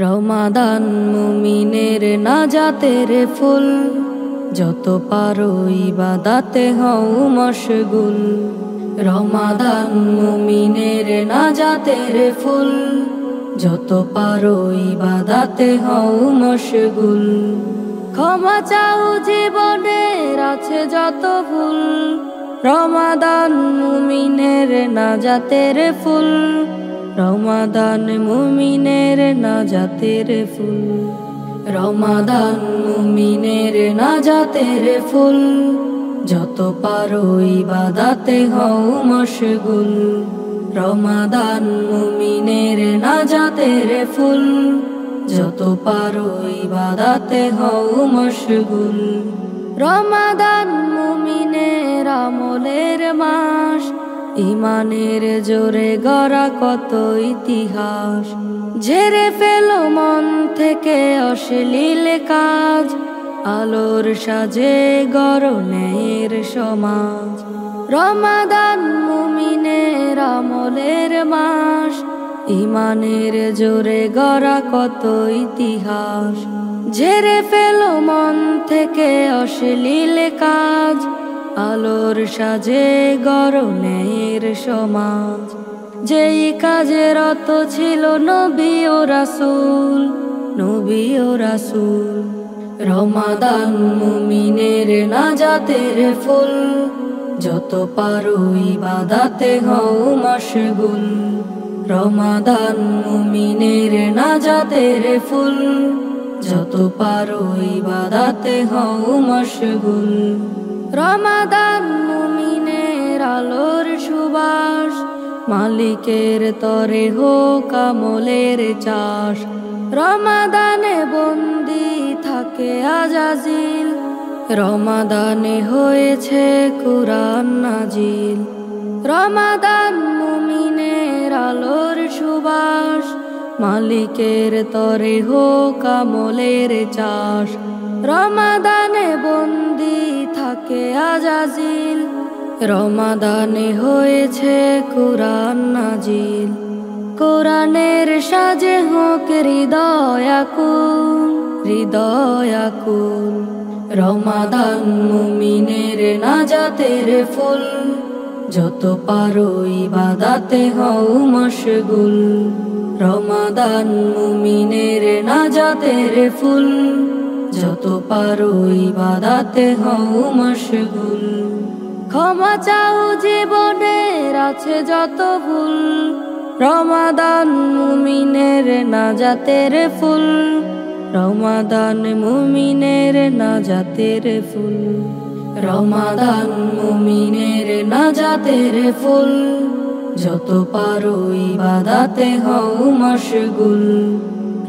রমাদান মুমিনের নাজাতের ফুল, যত পারো ইবাদাতে হও মশগুল। রমাদান মুমিনের নাজাতের ফুল, যত পারো ইবাদাতে হও মশগুল। ক্ষমা চাও জীবনের আছে যত ভুল, রমাদান মুমিনের নাজাতের ফুল। রমাদান মুমিনের নাজাতের ফুল, রমাদান মুমিনের নাজাতের ফুল। যত পারো ইবাদাতে হও মশগুল। রমাদান মুমিনের নাজাতের ফুল, যত পারো ইবাদাতে হও মশগুল। রমাদান মুমিনের আমলের মাস, ইমানের জোরে গড়া কত ইতিহাস। ঝেড়ে ফেলো মন থেকে অশ্লীল কাজ, আলোর সাজে গড়ো ন্যায়ের সমাজ। রমাদান মুমিনের আমলের মাস, ইমানের জোরে গড়া কত ইতিহাস। ঝেড়ে ফেলো মন থেকে অশ্লীল কাজ, আলোর সাজে গড়ো ন্যায়ের সমাজ। যেই কাজে রত ছিল নবী ও রাসূল, নবী ও রাসূল। রমাদান মুমিনের নাজাতের ফুল, যত পারো ইবাদাতে হও মশগুল। রমাদান মুমিনের নাজাতের ফুল, যত পারো ইবাদাতে হও মশগুল। রমাদান মুমিনের আলোর সুবাস, মালিকের তরে হোক আমলের চাষ। রমাদানে বন্দি থাকে আজাজিল, রমাদানে হয়েছে কুরআন নাজিল। রমাদান মুমিনের আলোর সুবাস, মালিকের তরে হোক আমলের চাষ। রমাদানে বন্দি থাকে আজাজিল, রমাদানে হয়েছে কুরআন নাজিল। কোরআনের সাজে হোক হৃদয় আকুল, হৃদয় আকুল। রমাদান মুমিনের নাজাতের ফুল, যত পারো ইবাদাতে হও মশগুল। রমাদান মুমিনের নাজাতের ফুল, যত পারো ইবাদাতে হও মশগুল। ক্ষমা চাও জীবনের আছে যত ভুল, রমাদান মুমিনের নাজাতের ফুল। রমাদান মুমিনের নাজাতের ফুল, রমাদান মুমিনের নাজাতের ফুল। যত পারো ইবাদাতে হও মশগুল।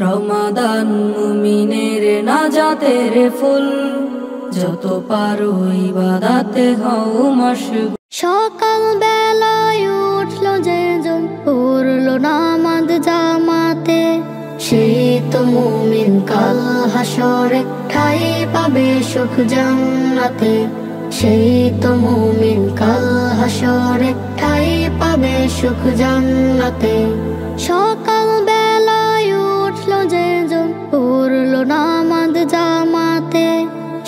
রমাদান মুমিনের নাজাতের ফুল, যত পারো ইবাদাতে হও মশগুল। সকাল বেলায় উঠলো যে জন, পড়লো নামাজ জামাতে, সেই তো মুমিন কাল হাসরে ঠাই পাবে সুখ জান্নাতে। সেই তো মুমিন কাল হাসরে ঠাই পাবে সুখ জান্নাতে। সকাল বেলায় উঠলো যে জন, পড়লো নামাজ জামাতে,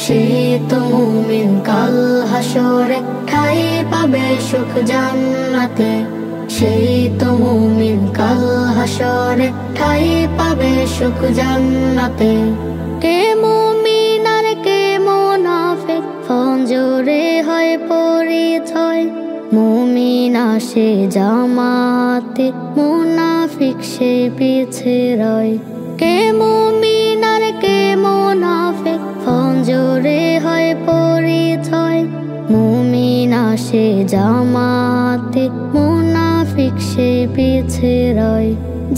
সেই তো মুমিন কাল হাসরে ঠাই পাবে সুখ জান্নাতে। সেই তো মুমিন কাল হাসরে ঠাই পাবে সুখ জান্নাতে। কে মুমিন আর কে মুনাফিক ফজরে হয় পরিচয়। মুমিন আসে জামাতে, মুনাফিক সে পিছে রয়। কে মুমিন আর কে মুনাফিক ফজরে হয় পরিচয়। মুমিন আসে জামাতে, মুনাফিক সে পিছে রয়।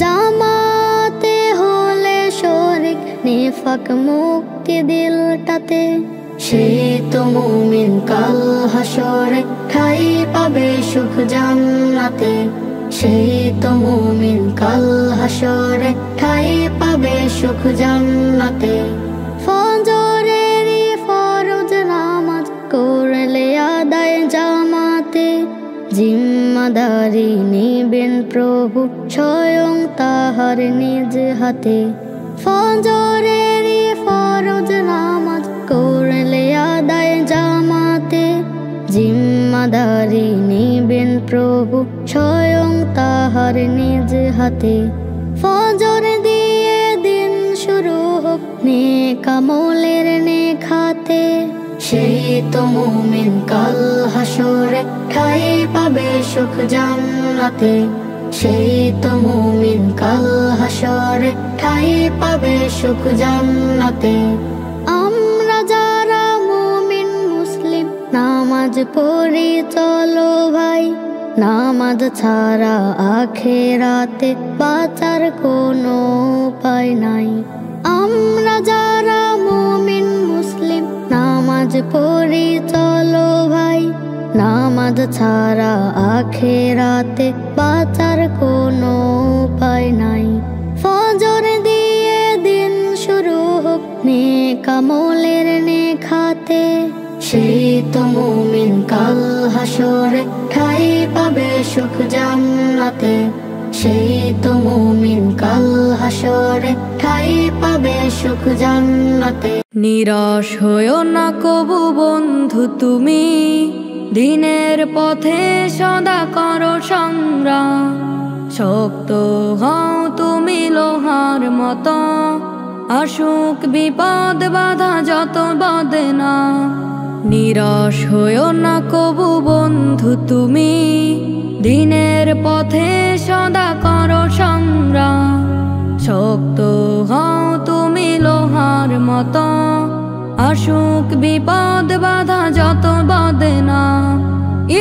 জামাতে হলে শরিক নিফাক মুক্তি দিলটাতে, সেই তো মুমিন কাল হাসরে ঠাই পাবে সুখ জান্নাতে। সেই তো মুমিন কাল হাসরে ঠাই পাবে সুখ জান্নাতে। ফজরেরই ফরজ নামাজ করলে আদায় জামাতে, জিম্মাদারি নিবেন প্রভু স্বয়ং তাহার নিজ হাতে। ফজরেরই ফরজ নামাজ করলে আদায় জামাতে, জিম্মাদারি নিবেন প্রভু স্বয়ং তাহার নিজ হাতে। ফজর দিয়ে দিন শুরু হোক নেক আমলের নেখাতে, সেই তো মুমিন কাল হাসরে ঠাই পাবে সুখ জান্নাতে। সেই তো মুমিন কাল হাসরে ঠাই পাবে সুখ জান্নাতে। আমরা যারা মুমিন মুসলিম নামাজ পড়ি চলো ভাই, নামাজ ছাড়া আখেরাতে বাঁচার কোনো উপায় নাই। আমরা যারা মুমিন মুসলিম নামাজ পড়ি চলো ভাই, নামাজ ছাড়া আখেরাতে বাঁচার কোনো উপায় নাই। ফজর দিয়ে দিন শুরু হোক নেক আমলের নেখাতে, সেই তো মুমিন কাল হাসরে ঠাই পাবে সুখ জান্নাতে। সেই তো মুমিন কাল হাসরে ঠাই পাবে সুখ জান্নাতে। নিরাশ হয়ো না কবু বন্ধু তুমি, দিনের পথে সদা করো সংগ্রাম। শক্ত হও তুমি লোহার মতো, আসুক বিপদ বাধা যত বদনা। নিরাশ হয়ো না কবু বন্ধু তুমি, দিনের পথে সদা করো সংগ্রাম। শক্ত হও তুমি লোহার মতো, আসুক বিপদ বাধা যত বদনা।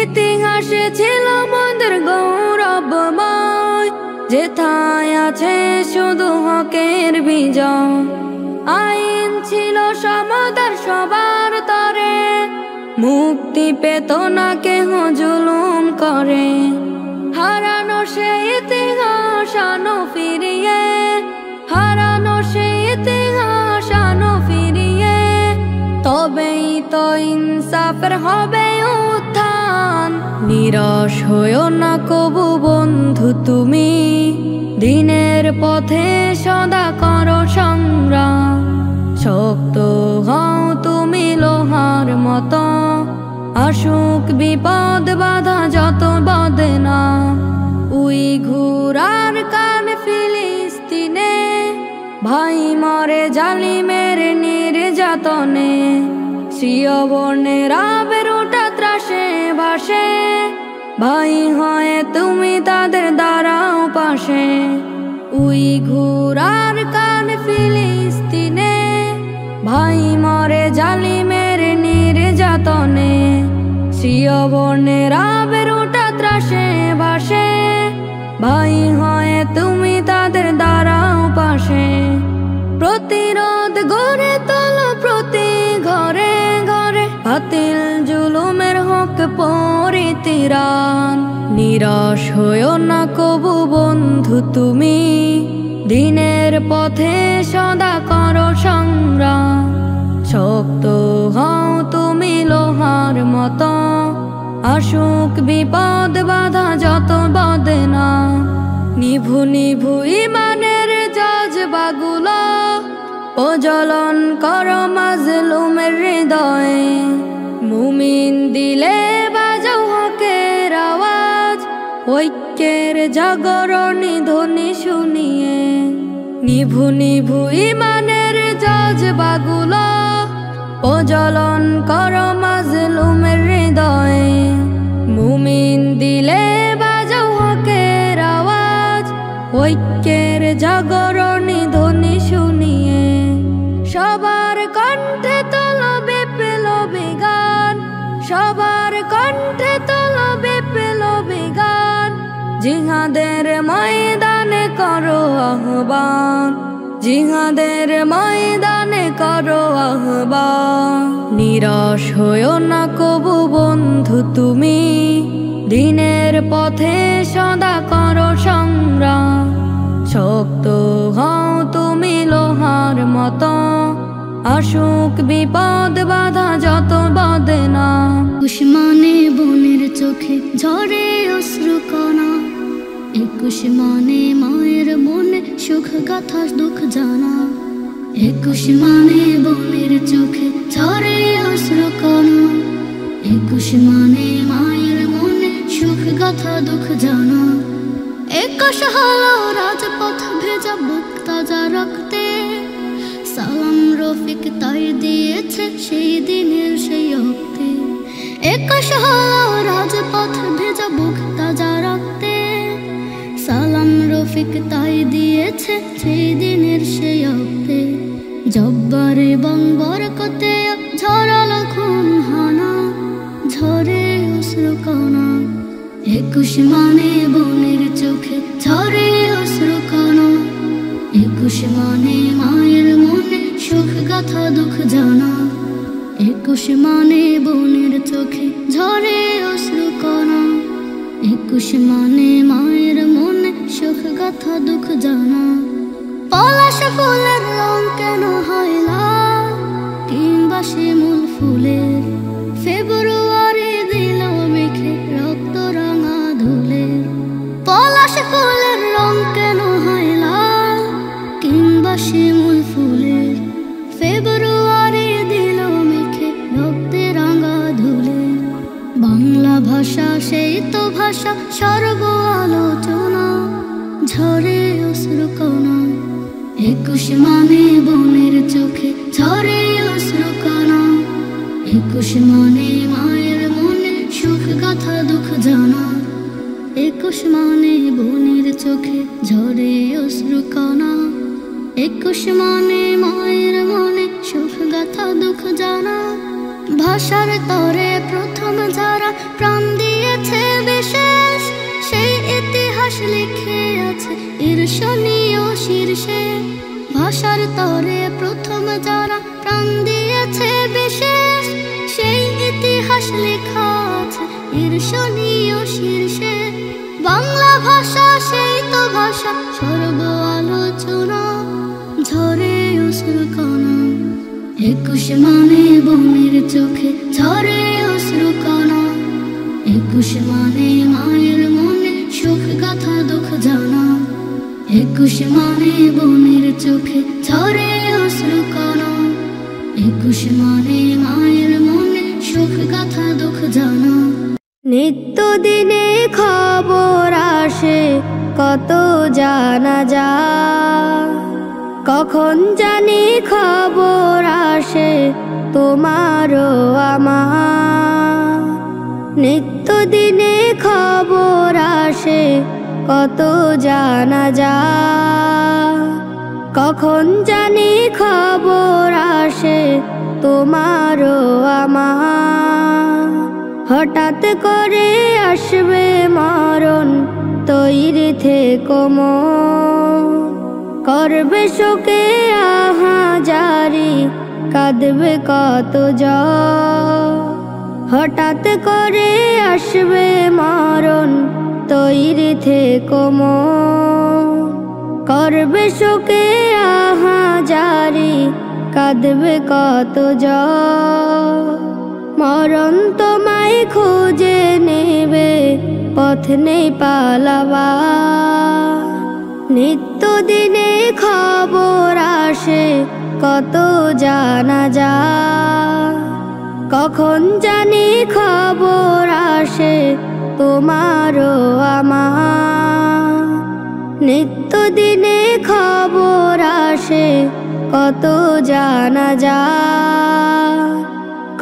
ইতিহাসে ছিল আমাদের গৌরবময়, যেথায় আছে শুধু হকের বিজয়। আইন ছিল সমাদর সবার তরে, মুক্তি পেত না কেহ জুলুম করে। হারানো সে ইতিহাস আনো ফিরিয়ে, হারানো সে ইতিহাস আনো ফিরিয়ে, তবেই তো ইনসাফের হবে উত্থান। নিরাশ হয়ো না কবু বন্ধু তুমি, দিনের পথে সদা করো সংগ্রাম। শক্ত হও তুমি লোহার মতো, আসুক বিপদ বাধা যত বদনা। উইঘুরার কান ফিলিস্তিনে, ভাই মরে জালিমের নির্যাতনে। সিয় বর্ণেরা বেরোটা ত্রাসে ভাসে, ভাই হয়ে তুমি তাদের দাঁড়াও পাশে। উইঘুরার কান ফিলিস্তিনে, ভাই মরে জালিমের নির্যাতনে। সিয় বর্ণেরা বেরোটা ত্রাসে ভাসে, ভাই হয়ে তুমি তাদের দাঁড়াও পাশে। প্রতিরোধ গড়ে তোলো প্রতি ঘরে ঘরে, বাতিল জুলুমের হক পরিত্রাণ। নিরাশ হয়ো না কবু বন্ধু তুমি, দিনের পথে সদা করো সংগ্রাম। শক্ত হও তুমি লোহার মতো, আসুক বিপদ বাধা যত বদনা। নিভু নিভু ইমানের জজবাগুলো, প্রজ্বলন করো মাজলুমের হৃদয়ে। মুমিন দিলে বাজাও হকের আওয়াজ, ঐক্যের জাগরণী ধ্বনি শুনিয়ে। নিভু নিভু ইমানের জজবাগুলো, প্রজ্বলন করো মাজলুমের হৃদয়ে। মুমিন দিলে বাজাও হকের আওয়াজ, ঐক্যের জাগরণী ধ্বনি শুনিয়ে। সবার কণ্ঠে তোলো বিপ্লবী গান, সবার কণ্ঠে তোলো বিপ্লবী গান। জিহাদের ময়দানে করো আহ্বান, জিহাদের ময়দানে করো আহ্বান। নিরাশ হয়ো না কবু বন্ধু তুমি, দিনের পথে সদা করো সংগ্রাম। শক্ত হও তুমি লোহার মতো, আসুক বিপদ বাধা যত বদনা। উসমানে বোনের চোখে ঝরে অশ্রুকণা, 21 মানে মায়ের মনে সুখ গাথা দুঃখ জানা। 21 মানে বোনের চোখে ঝরে অশ্রুকণা, 21 মানে মায়ের মনে সুখ গাথা দুঃখ জানা। 21 হলো রাজপথ ভেজা বুক তাজা রক্তে, সালাম রফিক তাই দিয়েছে সেই দিনের সেই অক্তে। 21 হলো রাজপথ ভেজা বুক তাজা রক্তে, সালাম রফিক তাই দিয়েছে সেই দিনের সেই অক্তে। জব্বার এবং বরকতে ঝরালো খুন হানা, ঝরে অশ্রুকণা। 21 মানে বোনের চোখে ঝরে অশ্রুকণা, 21 মানে মায়ের মনে সুখ গাথা দুঃখ জানা। 21 মানে বোনের চোখে ঝরে অশ্রুকণা, 21 মানে মায়ের মনে সুখ গাথা দুঃখ জানা। পলাশ ফুলের রং কেন হয় লাল, কিংবা শিমুল ফুলের ফেব্রুয়ারি দিল মেখে রক্ত রাঙা ধুলের। পলাশ ফুলের রং কেন হয় লাল, কিংবা শিমুল ফুলের ফেব্রুয়ারি দিল মেখে রক্তে রাঙা ধুলের। বাংলা ভাষা সেই তো ভাষা সর্ব আলোচনা, ঝরে অশ্রুকণা। 21 মানে বোনের চোখে ঝরে অশ্রুকণা, 21 মানে মায়ের মনে সুখ গাথা দুঃখ জানা। 21 মানে বোনের চোখে ঝরে অশ্রুকণা, 21 মানে মায়ের মনে সুখ গাথা দুঃখ জানা। ভাষার তরে প্রথম যারা প্রাণ দিয়েছে বিশেষ, সেই ইতিহাস লিখে আছে ঈর্ষণীয় শীর্ষে। ভাষার তরে প্রথম যারা প্রাণ দিয়েছে বিশেষ, সেই ইতিহাস লেখা আছে ঈর্ষণীয় শীর্ষে। বাংলা ভাষা সেই তো ভাষা সর্ব আলোচনা, ঝরে অশ্রুকণা। 21 মানে বোনের চোখে ঝরে অশ্রুকণা, 21 মানে মায়ের মনে সুখ গাথা দুঃখ জানা। 21 মানে বোনের চোখে ঝরে অশ্রুকণা, 21 মানে মায়ের মনে সুখ গাথা দুঃখ জানা। নিত্য দিনে খবর আসে কত জানা যায়, কখন জানি খবর আসে তোমারও আমার। নিত্য দিনে খবর আসে কত জানা যায়, কখন জানি খবর আসে তোমারও আমার। হঠাৎ করে আসবে মরণ, তৈরি থেকো মন, করবে শোকে আহাজারি, কাঁদবে কত জন। হঠাৎ করে আসবে মরণ, তৈরি থেকো মন, করবে শোকে আহাজারি, কাঁদবে কত জন। মরণ তোমায় খুঁজে নেবে, পথ নেই পালাবার। নিত্য দিনে খবর আসে কত জানা যায়, কখন জানি খবর আসে তোমারও আমার। নিত্য দিনে খবর আসে কত জানা যায়,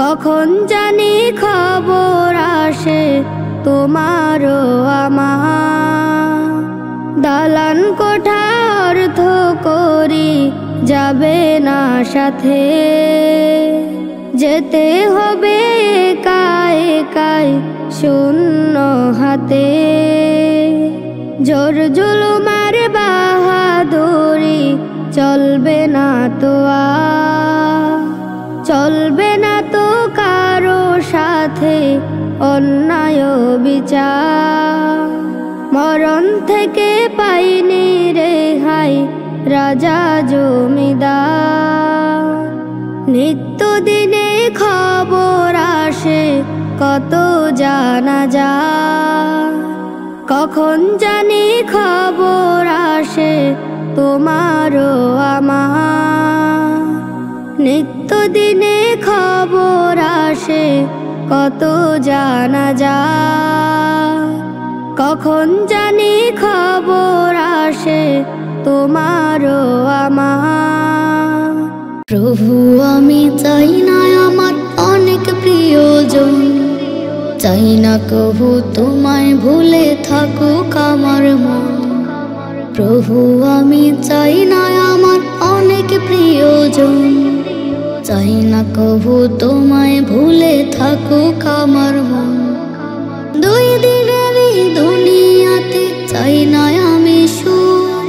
কখন জানি খবর আসে তোমারও আমার। দালান কোঠা অর্থ করি যাবে না সাথে, যেতে হবে একা একাই শূন্য হাতে। জোর জুলুমার বাহাদুরি চলবে না তো আর, চলবে না তো কারো সাথে অন্যায় বিচার। মরণ থেকে পাইনি রেহাই রাজা জমিদার। নিত্য দিনে খবর আসে কত জানা যায়, কখন জানি খবর আসে তোমারও আমার। নিত্যদিনে খবর আসে কত জানা যায়, কখন জানি খবর আসে তোমারও আমার। প্রভু আমি চাই না আমার অনেক প্রিয়জন, চাই না কভু তোমায় ভুলে থাকুক আমার মন। প্রভু আমি চাই না আমার অনেক প্রিয়জন, চাই না কভু তোমায় ভুলে থাকুক আমার মন। দুই দিনের দুনিয়াতে চাই না আমি সুখ,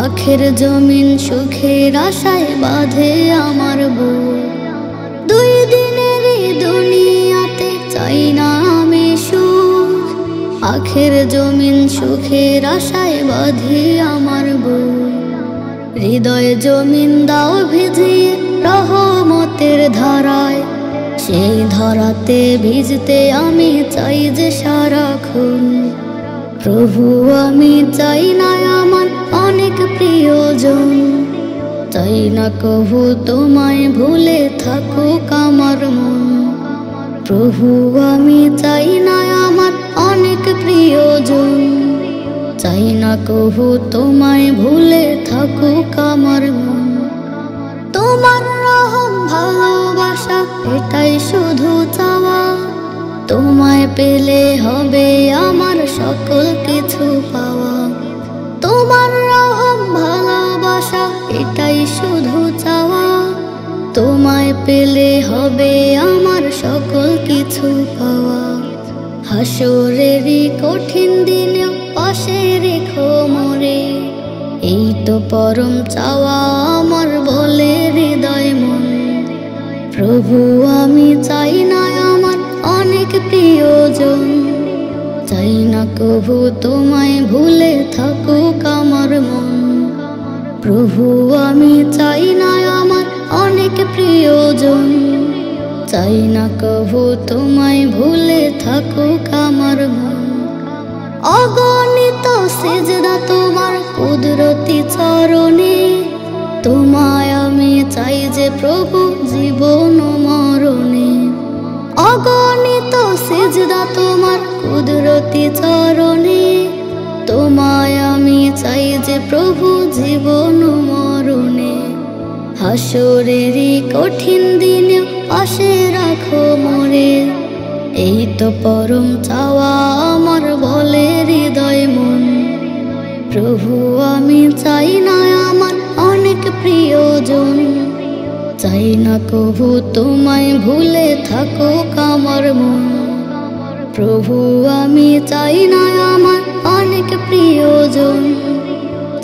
আখের জমিন সুখের আশায় বাঁধে আমার বুক। দুই দিনের দুনিয়াতে চাই না আমি সুখ, আখের জমিন সুখের আশায় বাঁধে আমার বুক। হৃদয় জমিন দাও ভিজিয়ে রহমতের ধারায়, সেই ধারাতে ভিজতে আমি চাই যে সারাক্ষণ। প্রভু আমি চাই না আমার অনেক প্রিয়জন, চাই না কভু তোমায় ভুলে থাকুক আমার মন। প্রভু আমি চাই না আমার অনেক প্রিয়জন, চাই না কভু তোমায় ভুলে থাকুক আমার মন। তোমার রহম ভালোবাসা এটাই শুধু চাওয়া, তোমায় পেলে হবে আমার সকল কিছু পাওয়া। তোমার রহম ভালোবাসা এটাই শুধু চাওয়া, তোমায় পেলে হবে আমার সকল কিছু পাওয়া। হাসরেরই কঠিন দিনে পাশে রেখো মোরে, এই তো পরম চাওয়া আমার বলে হৃদয় মন। প্রভু আমি চাই না আমার অনেক প্রিয়জন, চাই না কভু তোমায় ভুলে থাকুক আমার মন। প্রভু আমি চাই না আমার অনেক প্রিয়জন, চাই না কভু তোমায় ভুলে থাকুক আমার মন। অগণিত সিজদা তোমার কুদরতি চরণে, তোমায় আমি চাই যে প্রভু জীবন মরণে। অগণিত সিজদা তোমার কুদরতি চরণে, তোমায় আমি চাই যে প্রভু জীবন মরণে। হাসরেরই কঠিন দিনে পাশে রাখো মোরে, এই তো পরম চাওয়া আমার বলে হৃদয় মন। প্রভু আমি চাই না আমার অনেক প্রিয়জন, চাই না কভু তোমায় ভুলে থাকুক আমার মন। প্রভু আমি চাই না আমার অনেক প্রিয়জন,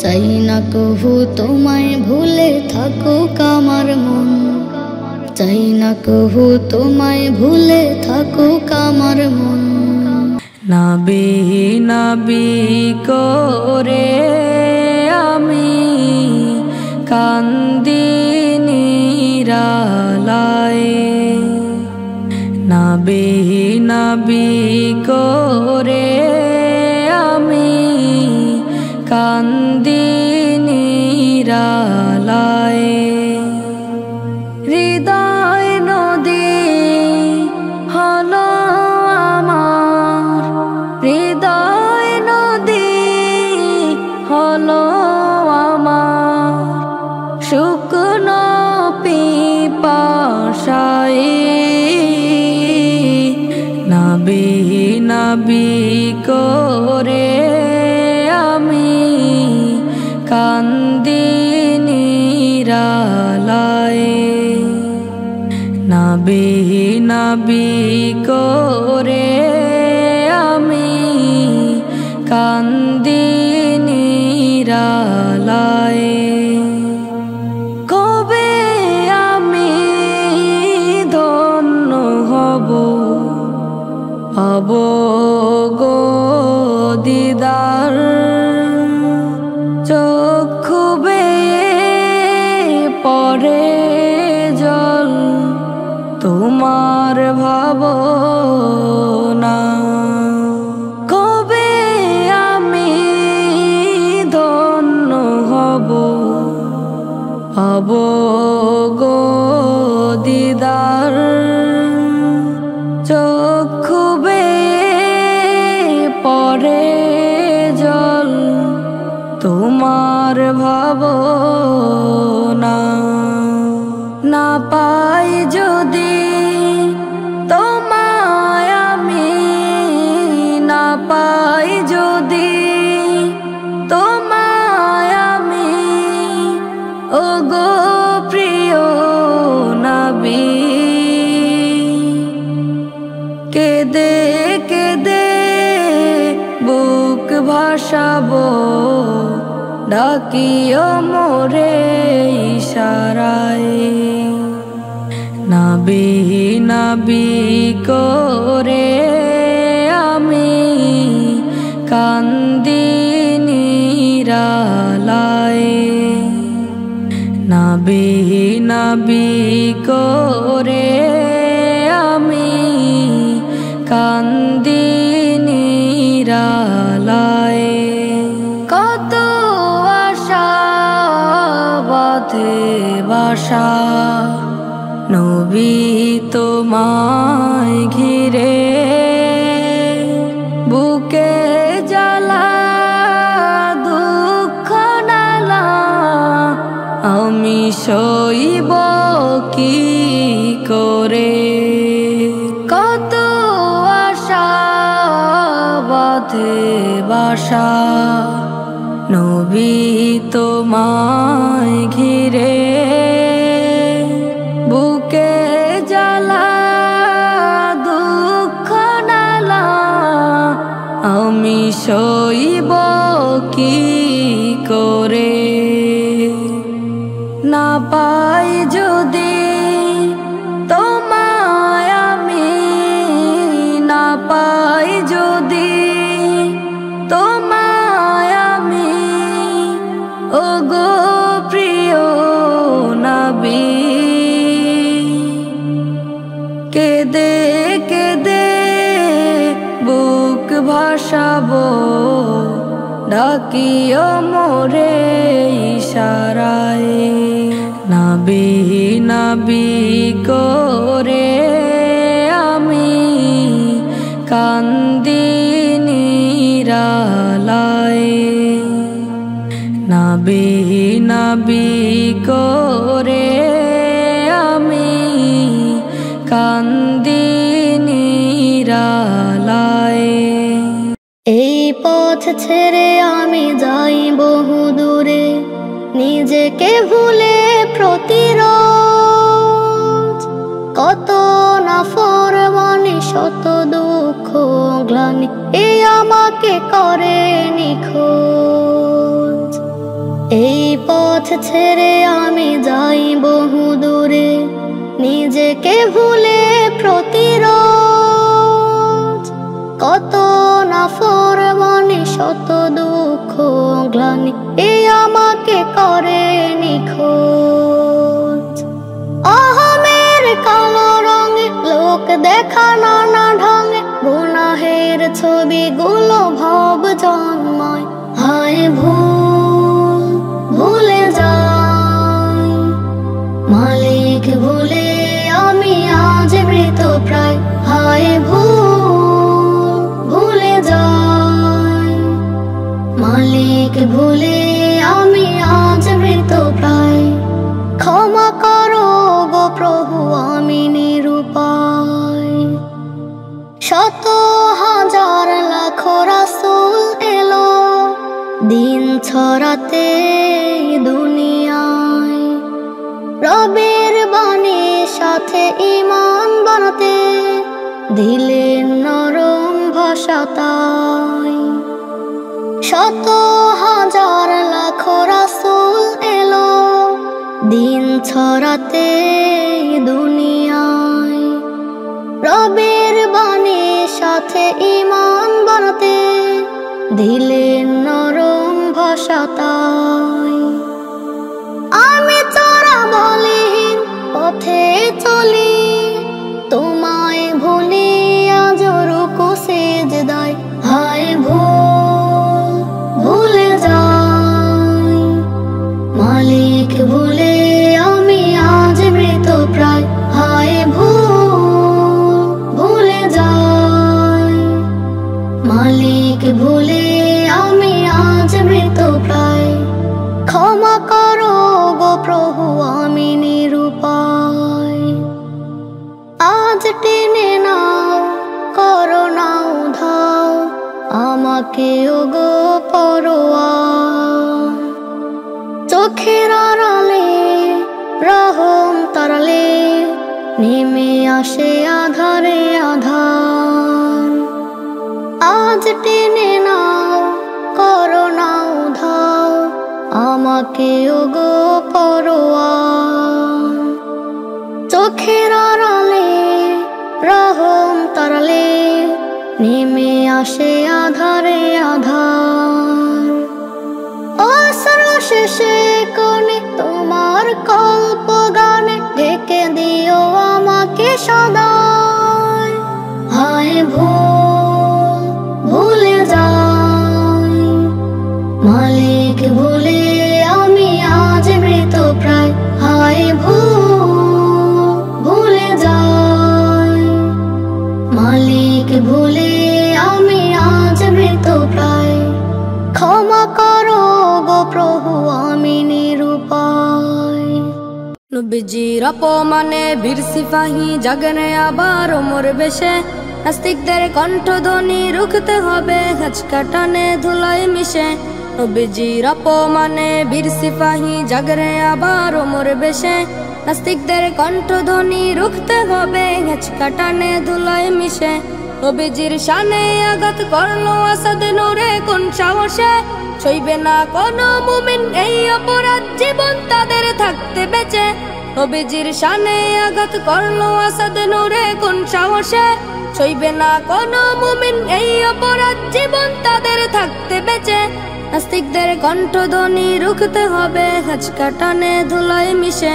চাই না কভু তোমায় ভুলে থাকুক আমার মন। চাই না কভু তোমায় ভুলে থাকুক আমার মন। নবী নবী করে আমি কান্দি নিরালায়, নবী নবী করে আমি কান্দি নিরালায়। হৃদয় নদী হলো আমার, হৃদয় নদী হলো আমার, শুকনো পিপাসায়। নবী নবী করে আমি কান্দি নিরালায়, নবী নবী করে আমি কান্দি নিরালায়। কবে আমি ধন্য হব, হব গো দিদার, চক্ষু বেয়ে পড়ে জল তোমার ভাবনা। কবে আমি ধন্য হব, হব গো দিদার। চক্ষু বেয়ে পড়ে জল তোমার ভাবনা, না পাই যদি তোমায় আমি, না পাই যদি তোমায় আমি, ও গো প্রিয় নবী। কেঁদে কেঁদে বুক ভাসাবো, ডাকিও মোরে ইশারায়। নবী নবী করে আমি কান্দি নিরালায়। নবী নবী করে আমি কান্দি নিরালায়। কত আশা বাঁধে বাসা নবী তোমায় ঘিরে, বুকে জ্বালা দুঃখ নালা আমি সইব কি করে। কত আশা বাঁধে বাসা নবী তোমায় ঘিরে, বুকে জ্বালা দুঃখ নালা আমি সইব কি করে। না পাই যদি তোমায় আমি, না পাই যদি তোমায় আমি, ও গো প্রিয় নবী। কেঁদে কেঁদে বুক ভাসাবো, ডাকিও মোরে ইশারায়। নবী নবী করে আমি কান্দি নিরালায়। নবী নবী করে আমি কান্দি নিরালায়। এই পথ ছেড়ে আমি যাই বহু দূরে, নিজেকে ভুলে প্রতিরোজ। কত না ফরমানি শত দুঃখ গ্লানি, এই আমাকে করে নিখোঁজ। এই পথ ছেড়ে আমি যাই বহু দূরে, নিজেকে ভুলে প্রতিরোজ। কত না ফরমানি শত দুঃখ গ্লানি, এই আমাকে করে নিখোঁজ। আহমের কালো রঙে লোক দেখা নানা ঢঙে, গুনাহের ছবিগুলো ভব জন্মায়। হায় ভুল ভুলে যাই মালিক ভুলে আমি আজ মৃত প্রায়। হায় ভুল ভুলে যাই মালিক ভুলে আমি আজ মৃত প্রায়। ক্ষমা করো গো প্রভু আমি নিরুপায়। শত হাজার লাখ রাসূল এলো দিন ছড়াতে দুনিয়ায়। রবের বাণীর সাথে ঈমান বানাতে দিলেন নরম ভাষা তাই। শত হাজার লাখ রাসূল এলো দিন ছড়াতে দুনিয়ায়। রবের বাণীর সাথে ঈমান বানাতে দিলেন নরম ভাষা তাই। আমি চোরা বলিহীন পথে চলি, তোমায় ভুলি আজ রুকু সিজদায়। হায় ভুল ভুলে যাই মালিক ভুলে আমাকে ওগো পরোয়ার। চোখের আড়ালে রহম তারালে নেমে আসে আধারে আধার। আজ টেনে নাও করো না উধাও আমাকে ওগো পরোয়ার। চোখের আড়ালে রহম তারালে নেমে আসে আধারে আধার। অসর শেষে কোণে তোমার কল্প গানে ঢেকে দিও আমাকে সদাই। হায় ভুলে যাই মালিক ভুলে আমি আজ মৃত প্রায়। হায় ভুলে যাই মালিক ভুলে আমি আজ মৃত প্রায়। ক্ষমা করো গো প্রভু আমি নিরুপায়। নবীজির অপমানে বীর সিপাহী জাগনে আবার ওমর বেশে। নাস্তিকদের কণ্ঠধ্বনি রুখতে হবে গাছ কাটানে ধুলায় মিশে। নবীজির অপমানে বীর সিপাহী জাগরে আবার ওমর বেশে। নাস্তিকদের কণ্ঠধ্বনি রুখতে হবে গাছ কাটানে ধুলায় মিশে। নবীজির শানে আঘাত করলো আসাদ নূরে কোন সাহসে। সইবে না কোনো মুমিন এই অপরাধ জীবন তাদের থাকতে বেঁচে। নবীজির শানে আঘাত করলো আসাদ নূরে কোন সাহসে। সইবে না কোনো মুমিন এই অপরাধ জীবন তাদের থাকতে বেঁচে। নাস্তিকদের কণ্ঠধ্বনি রুখতে হবে গাছ কাটানে ধুলায় মিশে।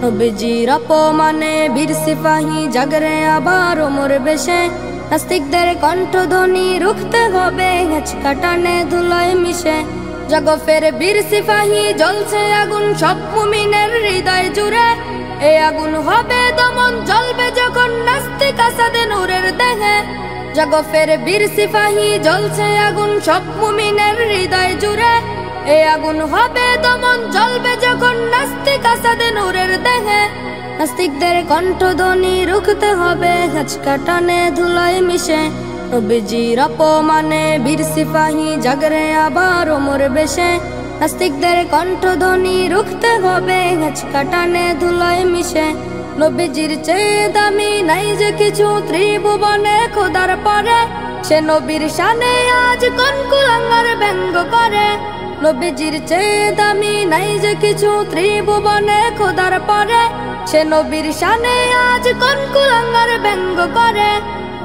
নবীজির অপমানে বীর সিপাহী জাগরে আবার ওমর বেশে। নাস্তিকদের কণ্ঠধ্বনি রুখতে হবে গাছ কাটানে ধুলায় মিশে। জগফের বীর সিপাহী জ্বলছে আগুন সব মুমিনের হৃদয় জুড়ে। এই আগুন হবে দমন জ্বলবে যখন নাস্তিক আসাদে নূরের দেহে। জগফের বীর সিপাহী জ্বলছে আগুন সব মুমিনের হৃদয় জুড়ে। এই আগুন হবে দমন জ্বলবে যখন নাস্তিক আসাদে নূরের দেহে। নাস্তিকদের কণ্ঠধ্বনি রুখতে হবে গাছ কাটানে ধুলায় মিশে। নবীজির অপমানে বীর সিপাহী জাগরে আবার ওমর বেশে। নাস্তিকদের কণ্ঠধ্বনি রুখতে হবে গাছ কাটানে ধুলায় মিশে। নবীজির চেয়ে দামি নাই যে কিছু ত্রিভুবনে খোদার পরে। সে নবীর শানে আজ কোন কুলাঙ্গার ব্যঙ্গ করে। নবীজির চেয়ে দামি নাই যে কিছু ত্রিভুবনে খোদার পরে। সে নবীর শানে আজ কোন কুলাঙ্গার ব্যঙ্গ করে।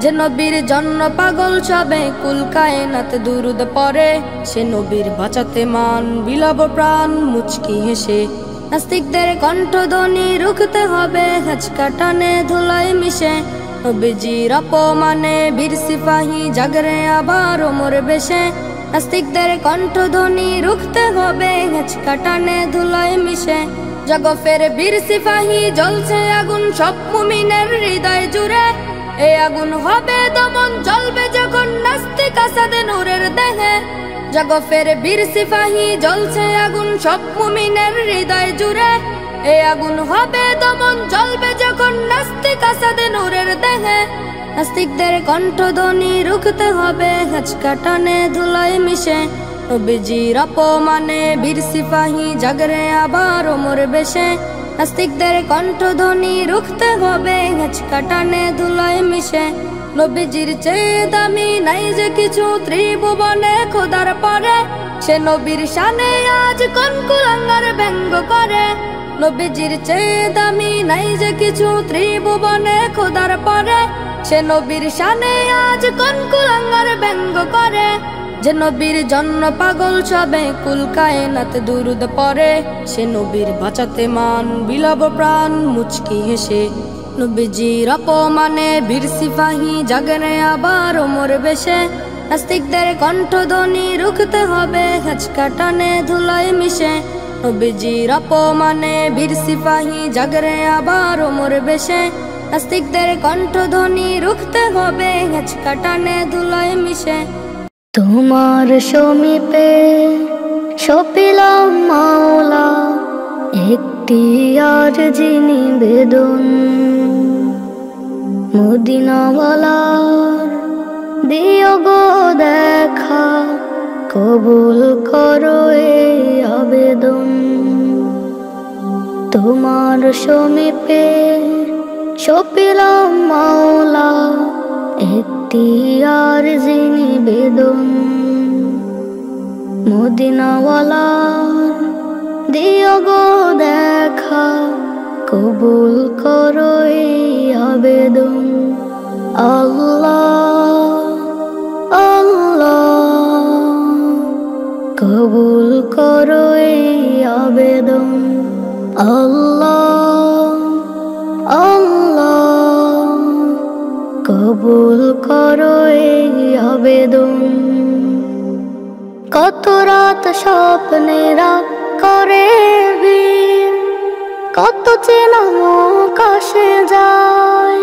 যে নবীর জন্য পাগল সবে কুল কায়নাত দুরুদ পড়ে। সে নবীর বাঁচাতে মান বিলাব প্রাণ মুচকি হেসে। নাস্তিকদের কণ্ঠধ্বনি রুখতে হবে গাছ কাটানে ধুলায় মিশে। নবীজির অপমানে বীর সিপাহী জাগরে আবার ওমর বেশে। নাস্তিকদের কণ্ঠধ্বনি রুখতে হবে গাছ কাটানে ধুলায় মিশে। জগফের বীর সিপাহী জ্বলছে আগুন সব মুমিনের হৃদয় জুড়ে। এই আগুন হবে দমন জ্বলবে যখন নাস্তিক আসাদে নূরের দেহে। জগফের বীর সিপাহী জ্বলছে আগুন সব মুমিনের হৃদয় জুড়ে। এই আগুন হবে দমন জ্বলবে যখন নাস্তিক আসাদে নূরের দেহে। নাস্তিকদের কণ্ঠধ্বনি রুখতে হবে গাছ কাটানে ধুলায় মিশে। নবীজির অপমানে বীর সিপাহী জাগরে আবার ওমর বেশে। নাস্তিকদের কণ্ঠধ্বনি রুখতে হবে গাছ কাটানে ধুলায় মিশে। নবীজির চেয়ে দামি নাই যে কিছু ত্রিভুবনে খোদার পরে। সে নবীর শানে আজ কোন কুলাঙ্গার ব্যঙ্গ করে। নবীজির চেয়ে দামি নাই যে কিছু ত্রিভুবনে খোদার পরে। সে নবীর শানে আজ কোন কুলাঙ্গার ব্যঙ্গ করে। যে নবীর জন্য পাগল সবে কুল কায়নাত দুরুদ পড়ে। সে নবীর বাঁচাতে মান বিলাব প্রাণ মুচকি হেসে। নবীজির অপমানে বীর সিপাহী জাগরে আবার ওমর বেশে। নাস্তিকদের কণ্ঠধ্বনি রুখতে হবে গাছ কাটানে ধুলায় মিশে। নবীজির অপমানে বীর সিপাহী জাগরে আবার ওমর বেশে। নাস্তিকদের কণ্ঠধ্বনি রুখতে হবে গাছ কাটানে ধুলায় মিশে। তোমার সমীপে সপিলাম মাওলা একটি আরজি নিবেদন। মদিনাওয়ালার দিও গো দেখা, কবুল করো এই আবেদন। তোমার সমীপে সপিলাম মাওলা, একটি আরজি নিবেদন। মদিনাওয়ালার দিও গো দেখা, কবুল করো এই আবেদন। আল্লাহ আল্লাহ, কবুল করো এই আবেদন। আল্লাহ আল্লাহ, কবুল করো এই আবেদন। কত রাত স্বপ্নে রাত করে ভিড়, কত চেনা মুখ আসে যায়,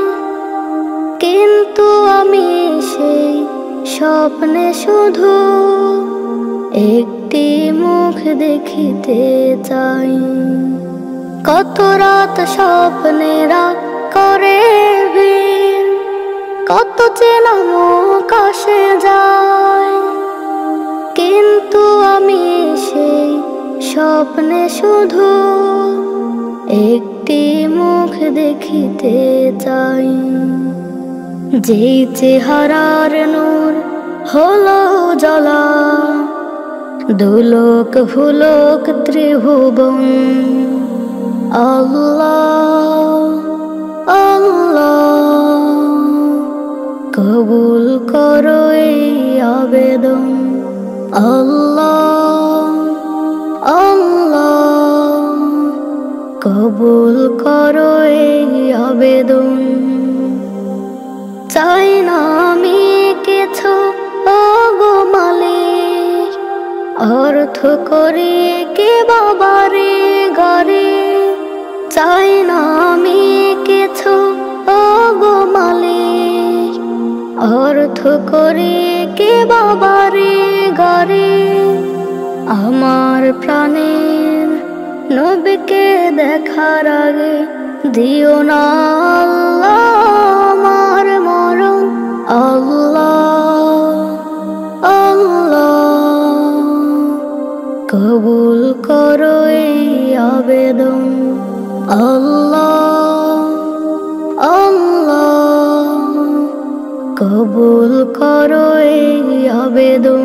কিন্তু আমি সেই স্বপ্নে শুধু একটি মুখ দেখিতে চাই। কত রাত স্বপ্নে রাত করে ভিড়, কত চেনা মুখ আসে যায়, কিন্তু আমি সেই স্বপ্নে শুধু একটি মুখ দেখিতে চাই। যেই চেহারার নূর হলো জ্বলা, দুলোক ভুলোক ত্রিভুবন। আল্লাহ আল্লাহ, কবুল করো এই আবেদন। আল্লাহ আল্লাহ, কবুল করো এই আবেদন। চাই না আমি কিছু ওগো মালিক, অর্থ করি কে বাবারে ঘরে। চাই না আমি কিছু ওগো মালিক, অর্থ করি কে বাবারে ঘরে। আমার প্রাণের নবীকে দেখার আগে দিও না আল্লাহ আমার মরণ। আল্লাহ আল্লাহ, কবুল করো এই আবেদন। আল্লাহ আল্লাহ, কবুল করো এই আবেদন।